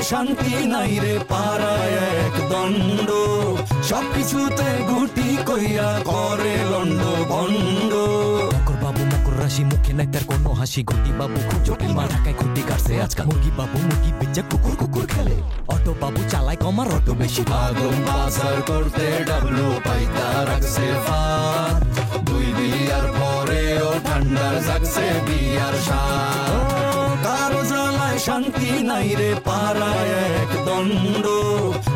শান্তি নাই রে পাড়ায় এক দণ্ড, সবকিছুতে গুটি কইয়া করে লন্ড ভণ্ড। মকর বাবু মকর রাশি, মুখে নাই তার কোনো হাসি, ঘটি বাবু খুব জটিল, মা ঢাকায় খুঁটি কাটছে আজকাল। মুরগি বাবু মুরগি বেচা কুকুর কুকুর খেলে, অটো বাবু চালায় কমার অটো বেশি। আগুন বাজার করতে ডাবলু পাইতা রাখছে ফাঁদ, দুই বিয়ার পরেও ঠান্ডার জাগছে বিয়ার স্বাদ। কারো জ্বালায় শান্তি নাই রে পাড়ায় এক দণ্ড,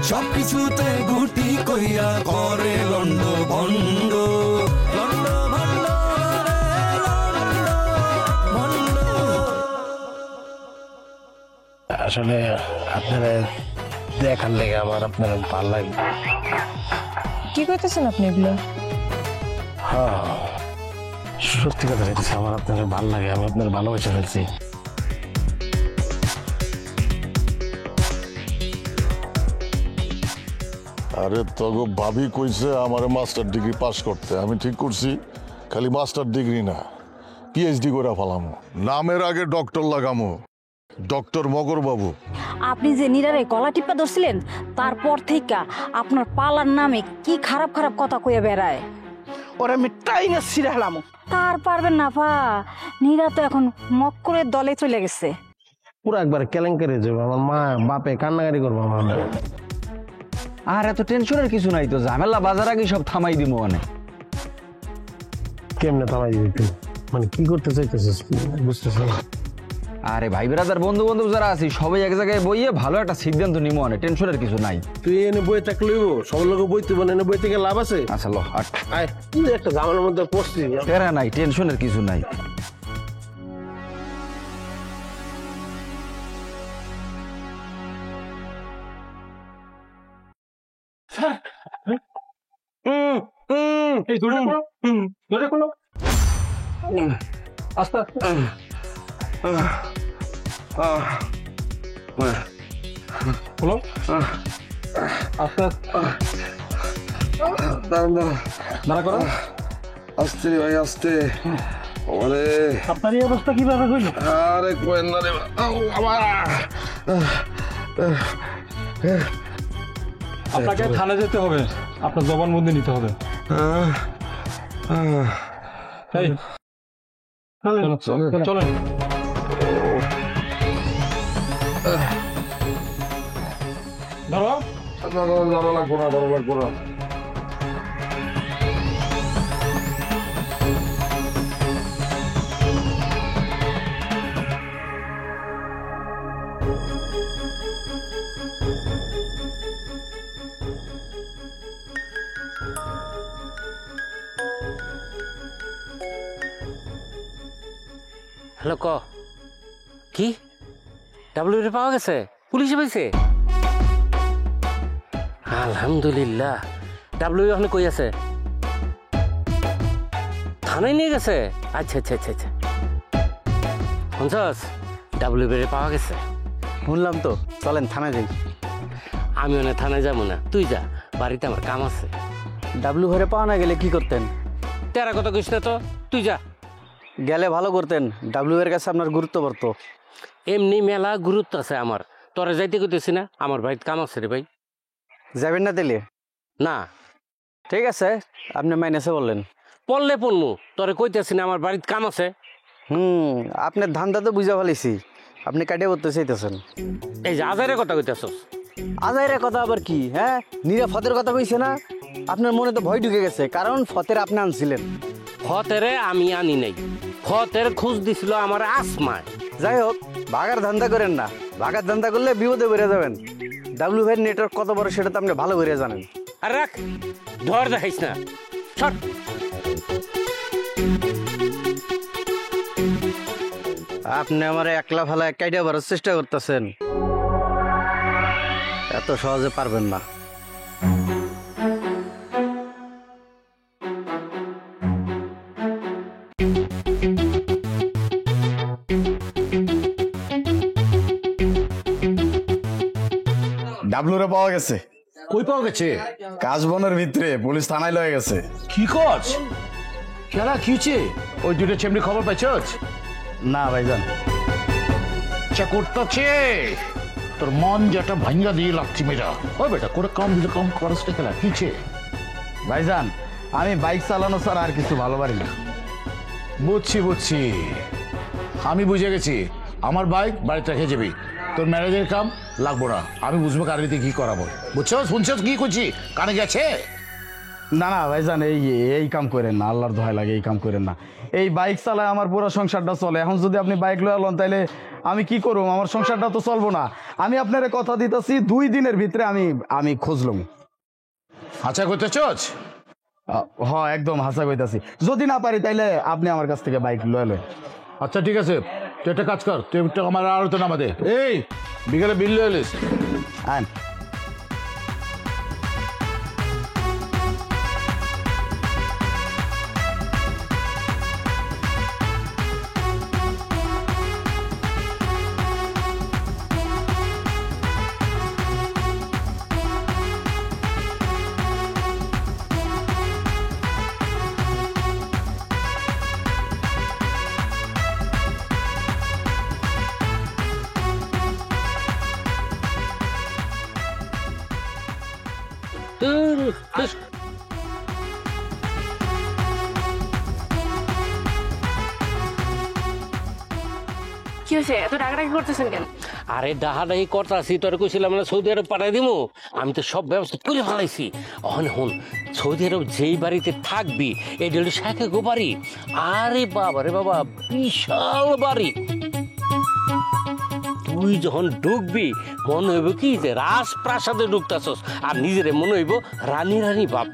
সবকিছুতে গুটি কইয়া করে লন্ড ভণ্ড। লন্ড ভণ্ড ভণ্ড। আসলে আপনারা দেখার লেগে আমার আপনার ভালো লাগে। কি করতেছেন আপনি এগুলো? হ্যাঁ সত্যি কথা বলতেছি, আমার আপনার ভালো লাগে, আমি আপনার ভালোবেসে ফেলছি। আরে তগো ভাবি কইছে আমার মাস্টার ডিগ্রি পাস করতে, আমি ঠিক করছি খালি মাস্টার ডিগ্রি না পিএইচডি করে ফেলামো, নামের আগে ডক্টর লাগামো, ডক্টর মগর বাবু। আপনি যে নীরারে গলা টিপা ধরছিলেন তারপর থেকে আপনার পালার নামে কি খারাপ খারাপ কথা কইয়া বেড়ায়। ওরা আমি টাইনে ছিঁড়ে হেলাম। তার পারবেন না পা, নীরা তো এখন মক্করের দলে চলে গেছে। পুরো একবার কেলেঙ্কারি যাবে, আমার মা বাপে কান্নাকারি করবো আমার। আর এত টেনশনের কিছু নাই তো, ঝামেলা বাজার আগে সব থামাই দিব। মানে কেমনে থামাই দিবি তুই? মানে কি করতে চাইতেছিস বুঝতেছিস? আরে ভাই ব্রাদার বন্ধু বান্ধব যারা আছি সবাই এক জায়গায় বইয়ে ভালো একটা সিদ্ধান্ত নিব। মানে টেনশনের কিছু নাই। তুই এনে বই থাকলে সব লোক বইতে বলে এনে বই থেকে লাভ আছে? আচ্ছা লো আয় একটা ঝামেলার মধ্যে পড়ছি। তেরা নাই, টেনশনের কিছু নাই। আস্তে হলো আস্তে দাঁড়া করো। আস্তে ভাই আস্তে। ওরে আপনার এই অবস্থা কিভাবে হইল? আরে কোয়েন না রে আমার। আপনাকে থানা যেতে হবে, আপনার জবানবন্দি নিতে হবে। চলেন। ধরো লাগবো না। হ্যালো ক কি ডাব্লিউ পাওয়া গেছে? পুলিশে পাইছে? আলহামদুলিল্লাহ। ডাব্লিউ ওখানে কই আছে? থানায় নিয়ে গেছে? আচ্ছা আচ্ছা আচ্ছা আচ্ছা। শুনছস ডাব্লিউ পাওয়া গেছে? শুনলাম তো, চলেন থানায় যাই। আমি ওখানে থানায় যাবো না, তুই যা, বাড়িতে আমার কাম আছে। ডাব্লু ঘরে পাওয়া না গেলে কি করতেন? তেরা কথা কইস না তো, তুই যা। গেলে ভালো করতেন, ডাব্লু এর কাছে আপনার গুরুত্ব পড়তো। এমনি মেলা গুরুত্ব আছে আমার, তোরা যাইতে কইতেছি না, আমার বাড়িতে কাম আছে রে ভাই। যাবেন না দিলে? না। ঠিক আছে, আপনি মাইনেছে বললেন। পড়লে পড়মু, তোরে কইতেছি না আমার বাড়িতে কাম আছে। আপনার ধান্দা তো বুঝা ফেলেছি, আপনি কাটিয়ে করতে চাইতেছেন। এই যে আজাইরের কথা কইতেছস। আজাইরের কথা আবার কি? হ্যাঁ, নিরাপদের কথা কইছে না? আপনার মনে তো ভয় ঢুকে গেছে, কারণ ফতের আপনি আনছিলেন। ফতেরে আমি আনি নাই, ফতের খোঁজ দিছিল আমার আসমায়। যাই হোক, ভাগার ধান্দা করেন না, ভাগার ধান্দা করলে বিপদে বেড়ে যাবেন। ডাব্লু ভাইয়ের নেটওয়ার্ক কত বড় সেটা তো আপনি ভালো করে জানেন। আর রাখ, ধর দেখাইস না, সর। আপনি আমার একলা ফালা একাইটা ভরার চেষ্টা করতেছেন, এত সহজে পারবেন না। ডাবলুরে পাওয়া গেছে। কই পাওয়া গেছে? কাশবনের ভিতরে, পুলিশ থানায় লয়ে গেছে। কি কস? কেনা কিছে? ওই দুটো চেমনি খবর পাইছস? না ভাইজান। চা করতেছে তোর মন যেটা ভাঙ্গা দিয়ে লাগছি মেয়েরা। ও বেটা করে কম দিলে কম খরচটা খেলা কিছে? ভাইজান আমি বাইক চালানো ছাড়া আর কিছু ভালো পারি না। বুঝছি আমি বুঝে গেছি। আমার বাইক বাড়িতে রেখে যাবি, তোর ম্যারেজের কাম লাগবো না, আমি বুঝবো কারিতে কি করাবো। বুঝছো শুনছো কি করছি? কানে গেছে? না না ভাইজান, এই কাম করেন না, আল্লাহর দোহাই লাগে এই কাম করেন না। এই বাইক চালায় আমার পুরো সংসারটা চলে। এখন যদি আপনি বাইক লয়ে আলেন তাহলে আমি কি করব? আমার সংসারটা তো চলবো না। আমি আপনার কথা দিতেছি 2 দিনের ভিতরে আমি খুঁজলাম। আচ্ছা করতেছস? হ একদম হাসা কইতাছি। যদি না পারি তাইলে আপনি আমার কাছ থেকে বাইক লয়ে লয়। আচ্ছা ঠিক আছে, তুই একটা কাজ কর, তুই একটা আমার আরো তো নামা দে। এই বিকেলে বিল লয়ে এলিস। আন কি হয়েছে, এত ডাকাডাকি করতেছেন কেন? আরে ডাহাডাহি করতাছি, তোর কইছিলাম না সৌদি আরব পাঠাই দিব। আমি তো সব ব্যবস্থা করে ফেলাইছি। অহন হন, সৌদি আরব যেই বাড়িতে থাকবি এটা হলো শাখা গো বাড়ি। আরে বাবা রে বাবা, বিশাল বাড়ি। তুই যখন ঢুকবি মনে হইব কি যে রাজপ্রাসাদে ঢুকতাছস, আর নিজেরে মনে হইব রানী রানী বাপ।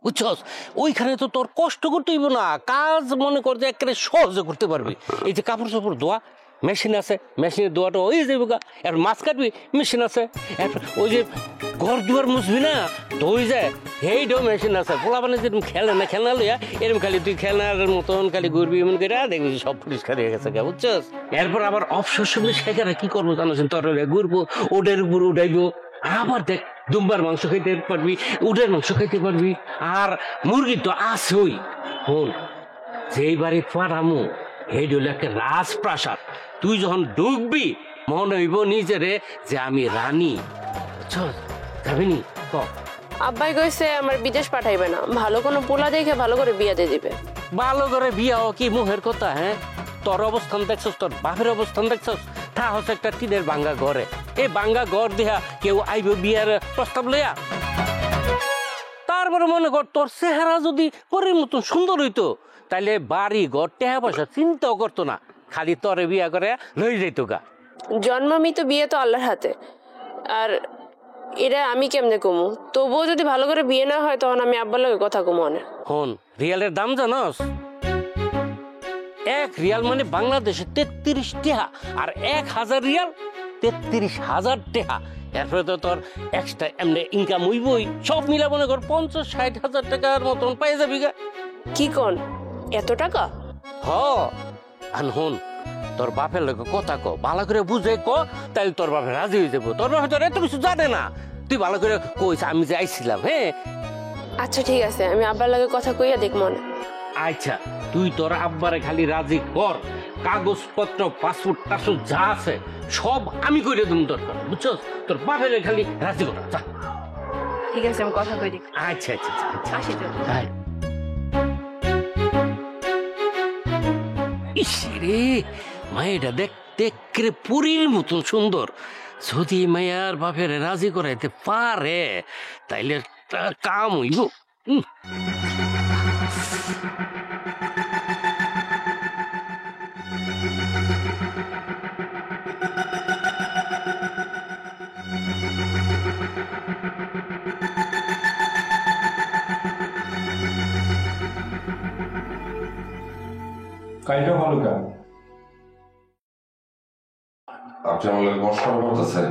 বুঝছস? ওইখানে তো তোর কষ্ট করতে হইব না, কাজ মনে কর যে একেবারে সহজে করতে পারবি। এই যে কাপড় চাপড় ধোয়া মেশিন আছে, মেশিনের ধোয়াটা ওই যাইব গা। এর মাছ কাটবি মেশিন আছে। এরপর ওই যে ঘর দুয়ার মুছবি না, ধুই যায় সেইটাও মেশিন আছে। পোলা মানে যেরকম খেলে না, খেলনা লইয়া এরকম খালি তুই খেলনার মতন খালি ঘুরবি এমন করে দেখবি সব পরিষ্কার হয়ে গেছে গা। বুঝছস? এরপর আবার অবসর সময় সেখানে কি করবো জানোস? তোর ঘুরবো, ওটার উপর উঠাইবো। আবার দেখ দুম্বার মাংস খাইতে পারবি, উটের মাংস খাইতে পারবি। আর মুরগি তো আছেই। হন, যেই বাড়ি পাঠামো এইটা হলো একটা রাজপ্রাসাদ। তুই যখন ঢুকবি মনে হইব নিজেরে যে আমি রানী। বুঝছস? যাবি নি? ক আব্বাই কইছে আমার বিদেশ পাঠাইবে না, ভালো কোনো পোলা দেখে ভালো করে বিয়া দিয়ে দিবে। ভালো করে বিয়াও কি মুহের কথা? হ্যাঁ, তোর অবস্থান দেখছস, তোর বাপের অবস্থান দেখছস। তা হচ্ছে একটা টিনের ভাঙ্গা ঘরে। এই ভাঙ্গা ঘর দেয়া কেউ আইব বিয়ার প্রস্তাব লইয়া? তারপরে মনে কর তোর চেহারা যদি পরের মতন সুন্দর হইতো, তাইলে বাড়ি ঘর টাকা পয়সা চিন্তাও করতো না, খালি তরে বিয়া করে লই যাইতো গা। জন্মামিত বিয়ে তো আল্লাহর হাতে, আর এটা আমি কেমনে কমু? তবুও যদি ভালো করে বিয়ে না হয় তখন আমি আব্বার লগে কথা কমু অনেক। হন, রিয়ালের দাম জানস? 1 রিয়াল মানে বাংলাদেশে 33 টাকা, আর 1000 রিয়াল 33,000 টাকা। এরপরে তো তোর এক্সট্রা এমনি ইনকাম হইবই, সব মিলা মনে কর 50-60 হাজার টাকার মতন পাই যাবি গা। কি কোন এত টাকা? হ, আন হন, তোর বাপের লোক কথা ক, ভালো করে বুঝে ক, তাইলে তোর বাপে রাজি হয়ে যাবো। তোর বাপে তোর এত কিছু জানে না, তুই ভালো করে কইস আমি যে আইছিলাম। হ্যাঁ আচ্ছা ঠিক আছে, আমি আব্বার লগে কথা কইয়া দেখ মনে। আচ্ছা, তুই তোর আব্বারে খালি রাজি কর, কাগজপত্র পাসপোর্ট টাসপোর্ট যা আছে সব আমি করে দেব দরকার। বুঝছস? তোর বাপের খালি রাজি কর। ঠিক আছে, আমি কথা কই দিই। আচ্ছা আচ্ছা আচ্ছা, আসি তো। ইসরে মায়েটা দেখতে পুরীর মতন সুন্দর। যদি মায়ার বাপের রাজি করাইতে পারে তাইলে তার কাম হইব। কাজটা ভালো কেন? আপনি আমাকে মস্করা করতেছেন?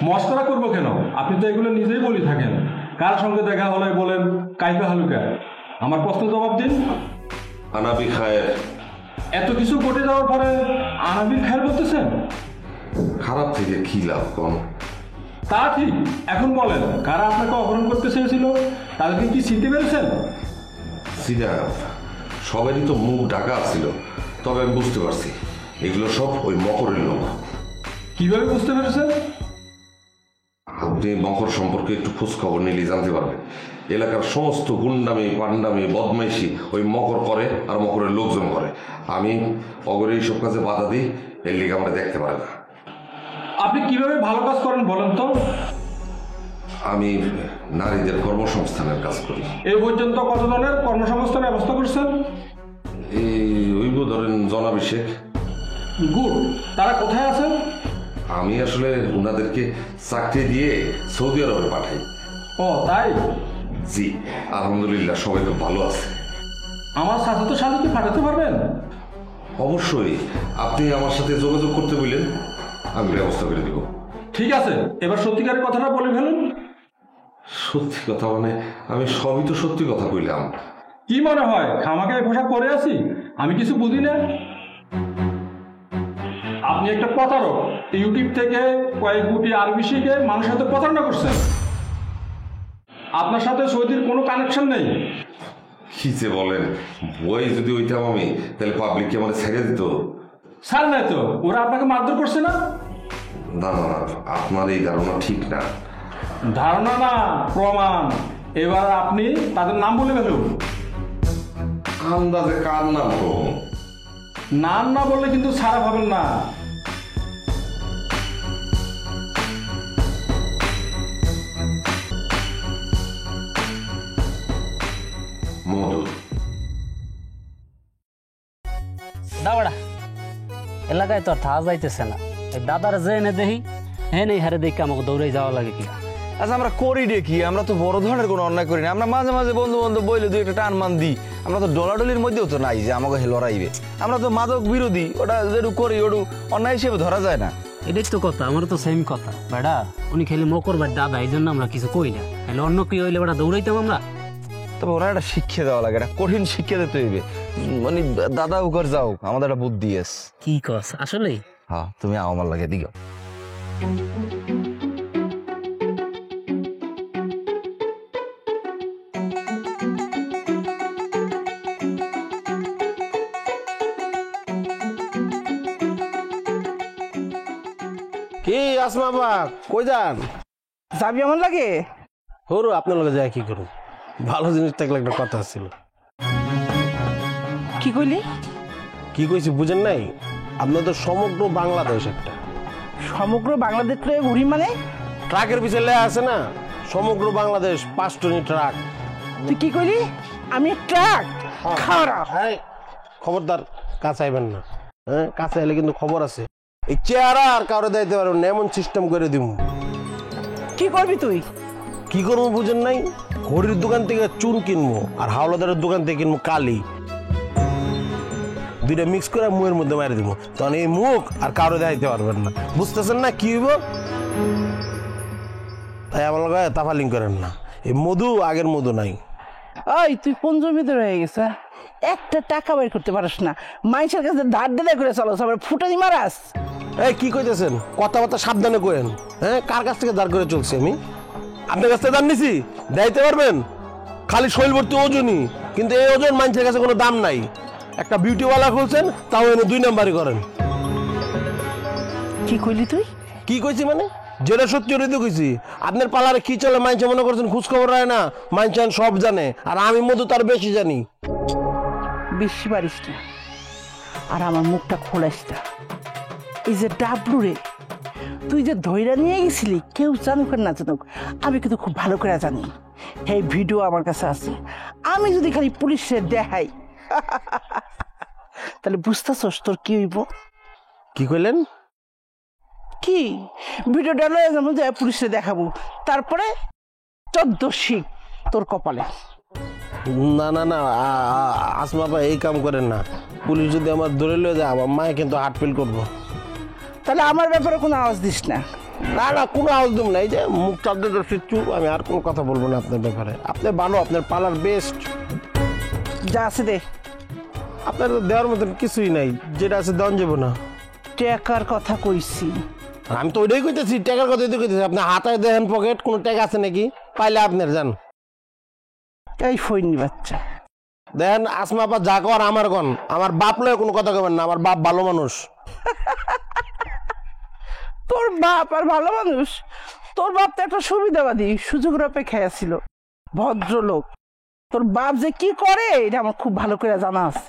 মস্করা করবো কেন? আপনি তো এগুলো নিজেই বলি থাকেন। কার সঙ্গে দেখা হলে বলেন কাইফা হালুকা। আমার প্রশ্ন জবাব দিন। আনাবি খায়ের। এত কিছু ঘটে যাওয়ার পরে আনাবির খায়ের বলতেছেন? খারাপ থেকে কি লাভ কম? তা ঠিক, এখন বলেন কারা আপনাকে অপহরণ করতে চেয়েছিল, তাদেরকে কি চিনতে পেরেছেন? সিরাপ সবারই তো মুখ ঢাকা ছিল, তবে আমি বুঝতে পারছি এগুলো সব ওই মকরের লোক। কিভাবে বুঝতে পেরেছেন? আপনি মকর সম্পর্কে একটু খোঁজ খবর নিলে জানতে পারবেন। এলাকার সমস্ত গুন্ডামি পান্ডামি বদমাইশি ওই মকর করে, আর মকরের লোকজন করে। আমি অগরে এইসব কাজে বাধা দিই, এর লিগে আমরা দেখতে পারে না। আপনি কিভাবে ভালো কাজ করেন বলেন তো? আমি নারীদের কর্মসংস্থানের কাজ করি। এই পর্যন্ত কতজনের কর্মসংস্থানের ব্যবস্থা করছেন? এই ওইব ধরেন জনাভিষেক। গুড। তারা কোথায় আছেন? আমি আসলে ওনাদেরকে চাকরি দিয়ে সৌদি আরবে পাঠাই। ও তাই? জি, আলহামদুলিল্লাহ সবাই খুব ভালো আছে। আমার চাচাতো শালীকে পাঠাতে পারবেন? অবশ্যই, আপনি আমার সাথে যোগাযোগ করতে বললেন, আমি ব্যবস্থা করে দিব। ঠিক আছে, এবার সত্যিকারের কথাটা বলে ফেলুন। সত্যি কথা মানে আমি সবই তো সত্যি কথা কইলাম। কি মনে হয় খামাকে পোশাক পরে আছি? আমি কিছু বুঝি না। আপনি একটা প্রতারক। ইউটিউব থেকে কয়েক কোটি আরবি শিখে মানুষের সাথে প্রতারণা করছেন। আপনার সাথে সৌদির কোনো কানেকশন নেই। কি যে বলেন, বই যদি ওইটাম আমি, তাহলে পাবলিককে মানে ছেড়ে দিত। স্যার নাই তো, ওরা আপনাকে মারধর করছে না? না না, আপনার এই ধারণা ঠিক না। ধারণা না, প্রমাণ। এবার আপনি তাদের নাম বলে ফেলুন। আন্দাজে কার নাম তো? নাম না বললে কিন্তু ছাড়া পাবেন না। মধু। দাওড়া এলাকায় তো আর থাকা যাইতেছে না। এই দাদার যে এনে দেখি হ্যাঁ নেই হারে দেখে আমাকে দৌড়ে যাওয়া লাগে কি। আচ্ছা আমরা করি রে কি? আমরা তো বড় ধরনের কোনো অন্যায় করি না। আমরা মাঝে মাঝে বন্ধু বান্ধব বইলে দুই একটা টান মান দিই। আমরা তো ডলাডলির মধ্যেও তো নাই যে আমাকে লড়াইবে। আমরা তো মাদক বিরোধী, ওটা যেটু করি ওটু অন্যায় হিসেবে ধরা যায় না। এটাই তো কথা, আমার তো সেম কথা বেড়া। উনি খেলে মকর ভাই দাদা, এই জন্য আমরা কিছু কই না। তাহলে অন্য কি হইলে বেড়া দৌড়াইতাম আমরা। তবে ওরা একটা শিক্ষা দেওয়া লাগে, একটা কঠিন শিক্ষা দিতে হইবে। মানে দাদা উকর যাও, আমাদের একটা বুদ্ধি আছে। কি কস আসলে? হ্যাঁ, তুমি আমার লাগে দিও। কি আসমা বা কই যান? যাবি আমার লাগে? হরু আপনার লগে যায় কি করুন? ভালো জিনিস থাকলে একটা কথা ছিল। কি কইলি? কি কইছি বুঝেন নাই? আপনার তো সমগ্র বাংলাদেশ একটা। সমগ্র বাংলাদেশ ঘুরি মানে? ট্রাকের পিছনে লেয়া আছে না, সমগ্র বাংলাদেশ 5 টনি ট্রাক। তুই কি কইলি? আমি ট্রাক? খাওয়া। খবরদার কাছে আইবেন না। হ্যাঁ, কাছে এলে কিন্তু খবর আছে। এই চেহারা আর কারো দিতে পারবো না, এমন সিস্টেম করে দিব। কি করবি তুই? কি করবো বুঝেন নাই? হরির দোকান থেকে চুন কিনবো আর হাওলাদারের দোকান থেকে কিনবো কালি। দুইটা মিক্স করে মুখের মধ্যে মারি দিব, তখন এই মুখ আর কারো দেখাইতে পারবেন না। বুঝতেছেন না কি হইব? তাই আমার লগে তাফালিং করেন না। এই মধু আগের মধু নাই। ওই তুই কোন জমিতে রয়ে গেছে? একটা টাকা বের করতে পারিস না, মানুষের কাছে ধার দেনা করে চলো, সবার ফুটানি মারাস। এই কি কইতেছেন? কথাবার্তা সাবধানে করেন। হ্যাঁ, কার কাছ থেকে দাঁড় করে চলছি আমি? আপনার কাছ থেকে দাম নিছি, দেখাইতে পারবেন? খালি শৈল ভর্তি ওজনই, কিন্তু এই ওজন মানুষের কাছে কোনো দাম নাই। একটা বিউটিওয়ালা খুলছেন, তাও এনে 2 নাম্বারই করেন। কি কইলি তুই? কি কইছি মানে? যেটা সত্যি ওটাই তো কইছি। আপনার পালারে কি চলে মাইনছে মনে করছেন খোঁজ খবর রায় না? মাইনছেন সব জানে, আর আমি মধু তার বেশি জানি। বেশি পারিস না, আর আমার মুখটা খোলাস না। এই যে ডাবলু রে, তুই যে ধৈর্য নিয়ে গেছিলি, কেউ জানুক আর না জানুক, আমি কিন্তু খুব ভালো করে জানি। এই ভিডিও আমার কাছে আছে। আমি যদি খালি পুলিশে দেখাই, তাহলে বুঝতেছস তোর কি হইব? কি কইলেন? কি ভিডিওটা লয়ে যাবো, যে পুলিশে দেখাবো, তারপরে 14 শিখ তোর কপালে। না না না, আসমা ভাই এই কাম করেন না। পুলিশ যদি আমার ধরে লয়ে যায়, আমার মায়ে কিন্তু হার্ট ফেল করবো। তাহলে আমার ব্যাপারে কোনো আওয়াজ দিস না। না না, কোনো আওয়াজ দেব না। এই যে মুখ চাপতে ধরছি চুপ, আমি আর কোনো কথা বলবো না আপনার ব্যাপারে। আপনি ভালো, আপনার পালার বেস্ট। যা আছে দে। আপনার তো দেওয়ার মতন কিছুই নাই, যেটা আছে দেওয়া যাবো না। টাকার কথা কইছি। আমি তো ওইটাই কইতেছি, টাকার কথাই তো কইতেছি। আপনি হাতায় দেখেন পকেট, কোনো টাকা আছে নাকি? পাইলে আপনার যান। এই ফইনি বাচ্চা দেখেন, আসমা আপা যা কর আমার গন, আমার বাপ লয়ে কোনো কথা কবেন না। আমার বাপ ভালো মানুষ। তোর বাপ আর ভালো মানুষ, তোর বাপ তো একটা সুবিধাবাদী, সুযোগের অপেক্ষায় ছিল, ভদ্রলোক। তোর বাপ যে কি করে এটা আমার খুব ভালো করে জানা আছে।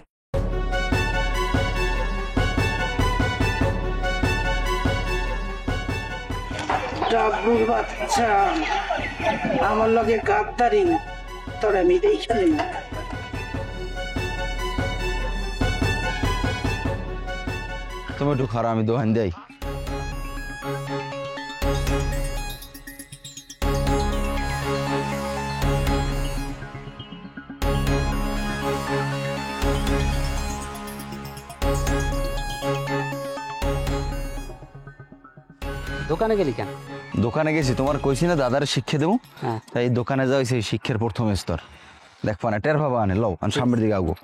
ডাবলুর বাচ্চা আমার লগে গাদ্দারি তোর আমি দেখে নিই। তুমি একটু খারাপ, আমি দোকান দেই। দোকানে গেলি কেন? দোকানে গেছি, তোমার কইছি না দাদার শিক্ষা দেবো, তাই দোকানে যাও, সেই শিক্ষার প্রথম স্তর দেখবা না, টের ভাবা আনে লও, আমি সামনের দিকে আগো।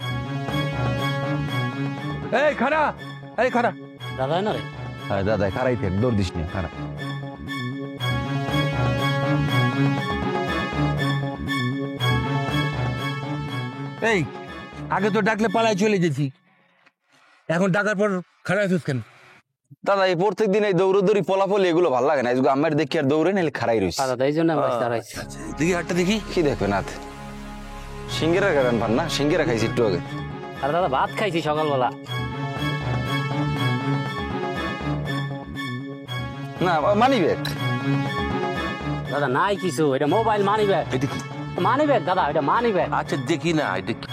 এই খারা, এই খারা, দাদা না রে? হ্যাঁ দাদা, খারাই থাক, দৌড় দিস না, খারা। এই আগে তো ডাকলে পালায় চলে যেছি, এখন ডাকার পর খারাপ আছিস কেন? দাদা এই প্রত্যেক দিন এই দৌড়দৌড়ি পলাপলি এগুলো ভালো লাগে না, এগুলো আমার দেখি আর দৌড়ে নাহলে খারাই রয়েছে। দাদা এই জন্য দাঁড়াইছি। দেখি হাটটা দেখি, কি দেখবে না সিঙ্গেরা খাবেন পান না? সিঙ্গেরা খাইছি একটু আগে। আর দাদা ভাত খাইছি সকালবেলা। না মানি ব্যাগ দাদা নাই কিছু, এটা মোবাইল মানি ব্যাগ। এটা কি মানি ব্যাগ দাদা? এটা মানি ব্যাগ। আচ্ছা দেখি না, এটা কি?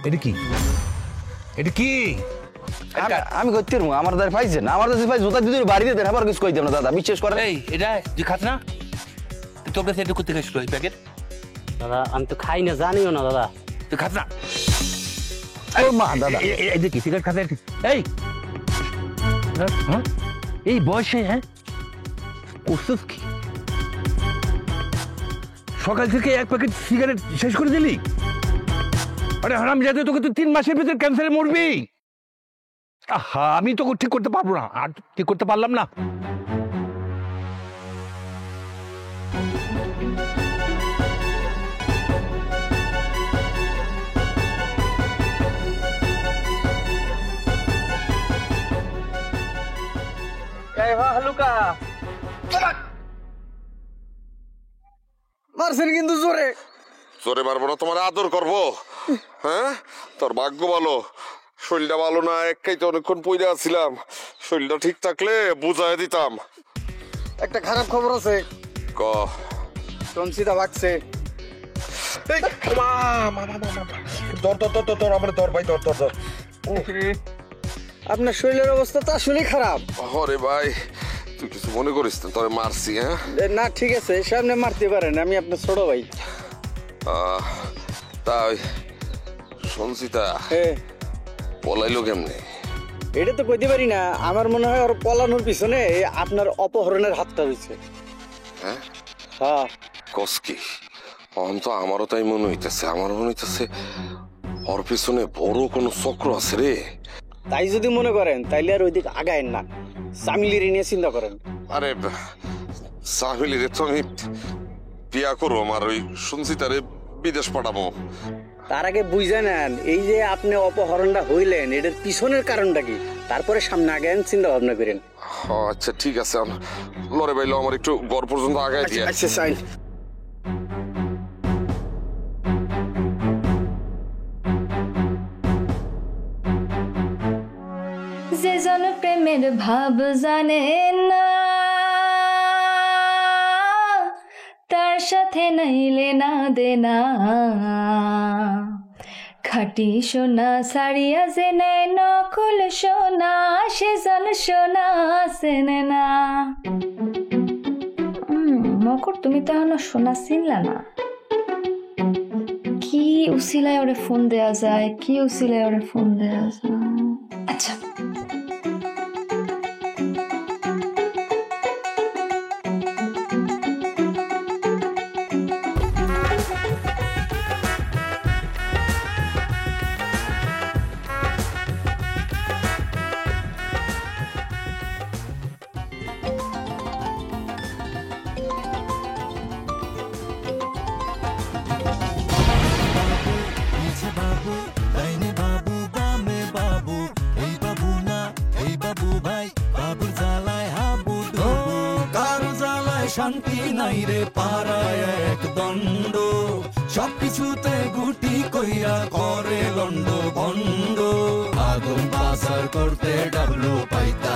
এটা কি? এটা কি? আমি করতে পারবো, আমার দ্বারা পাইছে না, আমার কাছে পাই জোতা যদি বাড়িতে দেন আবার কিছু কইতাম না দাদা, বিশ্বাস করেন। এই এটা তুই খাস না? তোর কাছে এটা করতে খাইছিল এই প্যাকেট? দাদা আমি তো খাই না, জানিও না দাদা। তুই খাস না? ও মা দাদা, এই দেখি সিগারেট খাতে। এই এই বয়সে হ্যাঁ করছিস কি? সকাল থেকে এক প্যাকেট সিগারেট শেষ করে দিলি? আরে হারাম যাতে, তোকে তো 3 মাসের ভিতরে ক্যান্সারে মরবি। আহা, আমি তোকে ঠিক করতে পারবো না, আর ঠিক করতে পারলাম না। হালুকা মারছেন কিন্তু জোরে। জোরে মারবো না, তোমার আদর করবো? হ্যাঁ, তোর ভাগ্য ভালো, শরীরটা ভালো না, একটাইতে অনেকক্ষণ পইরা আছিলাম। শরীরটা ঠিক থাকলে বুঝাই দিতাম। একটা খারাপ খবর আছে। ক। সঞ্চিতা ভাগছে। আপনার শরীরের অবস্থা তো আসলেই খারাপ। আরে ভাই তুই কিছু মনে করিস না, তোরে মারছি। হ্যাঁ না ঠিক আছে, সামনে মারতে পারেন, আমি আপনার ছোট ভাই। তাই সঞ্চিতা পলাইলো কেমনে? এটা তো কইতে পারি না, আমার মনে হয় ওর পলানোর পিছনে আপনার অপহরণের হাতটা রয়েছে। হ্যাঁ হ্যাঁ কস কি? তো আমারও তাই মনে হইতেছে, আমার মনে হইতেছে ওর পিছনে বড় কোনো চক্র আছে রে। তাই যদি মনে করেন তাইলে আর ওইদিকে আগায়েন না, সামিলির নিয়ে চিন্তা করেন। আরে সামিলিরে তো আমি বিয়া করবো, আমার ওই সঞ্চিতারে বিদেশ পাঠাবো। তার আগে বুঝে নেন এই যে আপনি অপহরণটা হইলেন এটার পিছনের কারণটা কি, তারপরে সামনে আগায়েন, চিন্তা ভাবনা করেন। আচ্ছা ঠিক আছে, লরে ভাইলো আমার একটু ঘর পর্যন্ত আগায় দিয়ে। আচ্ছা সাইন। যে জন প্রেমের ভাব জানে না, তার সাথে নাইলে না দেনা, খাটি সোনা সারিয়া যে নেয় নকল সোনা, সে জন সোনা চেনে না। মকর তুমি তো এখনো সোনা চিনলা না। কি উসিলায় ওরে ফোন দেয়া যায়, কি উসিলায় ওরে ফোন দেয়া যায়? আচ্ছা বাবু, ডাইনে বাবু, বামে বাবু। শান্তি নাই রে পাড়ায় এক দণ্ড সবকিছুতে গুটি কইরা করে লন্ড ভন্ড আগুন পাচার করতে ডাবলু পাইতা